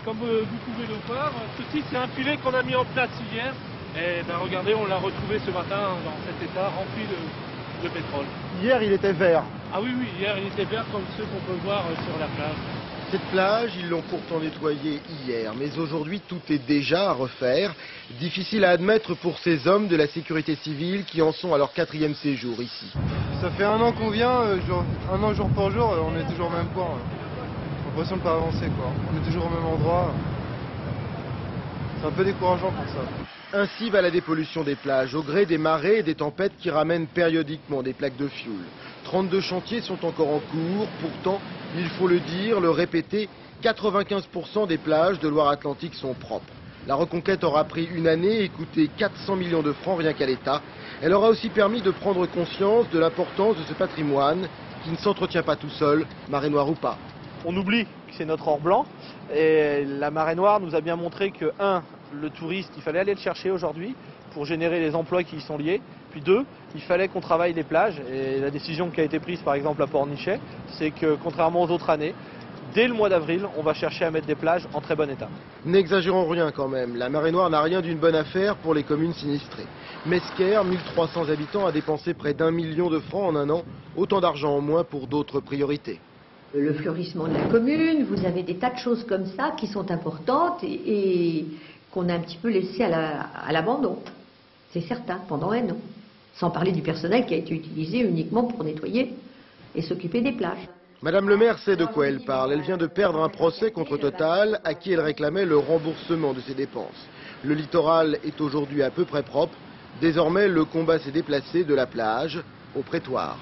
Comme vous pouvez le voir, ceci c'est un filet qu'on a mis en place hier. Et regardez, on l'a retrouvé ce matin dans cet état rempli de pétrole. Hier, il était vert. Ah oui, hier il était vert comme ceux qu'on peut voir sur la plage. Cette plage, ils l'ont pourtant nettoyée hier, mais aujourd'hui tout est déjà à refaire. Difficile à admettre pour ces hommes de la sécurité civile qui en sont à leur 4e séjour ici. Ça fait 1 an qu'on vient, un an jour pour jour, on est toujours au même point. L'impression de ne pas avancer, quoi. On est toujours au même endroit. C'est un peu décourageant pour ça. Ainsi va la dépollution des plages, au gré des marées et des tempêtes qui ramènent périodiquement des plaques de fioul. 32 chantiers sont encore en cours, pourtant, il faut le dire, le répéter, 95% des plages de Loire-Atlantique sont propres. La reconquête aura pris 1 année et coûté 400 millions de francs rien qu'à l'État. Elle aura aussi permis de prendre conscience de l'importance de ce patrimoine qui ne s'entretient pas tout seul, marée noire ou pas. On oublie que c'est notre or blanc et la marée noire nous a bien montré que, 1, le touriste, il fallait aller le chercher aujourd'hui pour générer les emplois qui y sont liés. Puis 2, il fallait qu'on travaille les plages et la décision qui a été prise par exemple à Pornichet, c'est que contrairement aux autres années, dès le mois d'avril, on va chercher à mettre des plages en très bon état. N'exagérons rien quand même, la marée noire n'a rien d'une bonne affaire pour les communes sinistrées. Mesquer, 1300 habitants, a dépensé près d'1 million de francs en 1 an, autant d'argent en moins pour d'autres priorités. Le fleurissement de la commune, vous avez des tas de choses comme ça qui sont importantes et qu'on a un petit peu laissé à l'abandon. C'est certain, pendant 1 an. Sans parler du personnel qui a été utilisé uniquement pour nettoyer et s'occuper des plages. Madame le maire sait de quoi elle parle. Elle vient de perdre un procès contre Total, à qui elle réclamait le remboursement de ses dépenses. Le littoral est aujourd'hui à peu près propre. Désormais, le combat s'est déplacé de la plage au prétoire.